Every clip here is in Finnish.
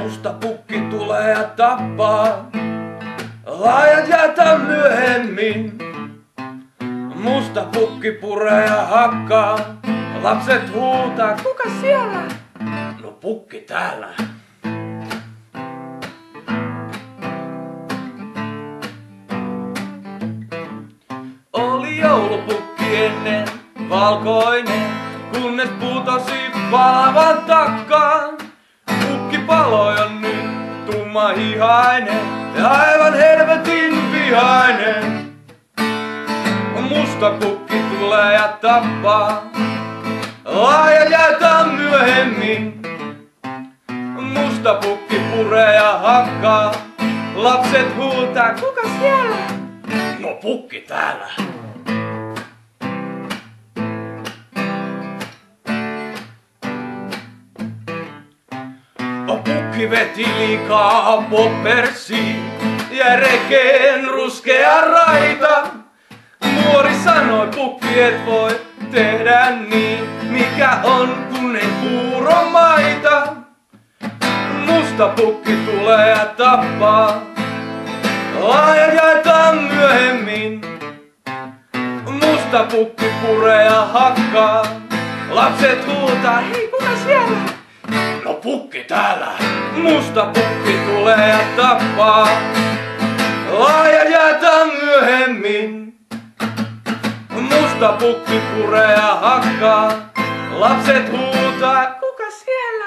Musta pukki tulee ja tappaa, laajat jätä myöhemmin. Musta pukki puree ja hakkaa, lapset huutaa, kuka siellä? No pukki täällä. Oli joulupukki ennen valkoinen, kunnes putosi palavan takkaan. Pukki paloi on nyt tummahihainen ja aivan helvetin vihainen. Musta pukki tulee ja tappaa, laaja jätä myöhemmin. Musta pukki puree ja hakkaa, lapset huutaa, kuka siellä? No pukki täällä. Pukki veti liikaa poppersiin ja rekeen ruskea raita. Muori sanoi, pukki et voi tehdä niin, mikä on kun ei puuromaita. Musta pukki tulee ja tappaa, laaja jaetaan myöhemmin. Musta pukki puree ja hakkaa, lapset huutaa, hei kuka siellä? No pukki täällä. Musta pukki tulee ja tappaa, laaja jaetaan myöhemmin. Musta pukki puree ja hakkaa, lapset huutaa, kuka siellä?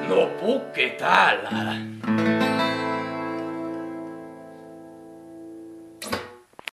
No pukki täällä.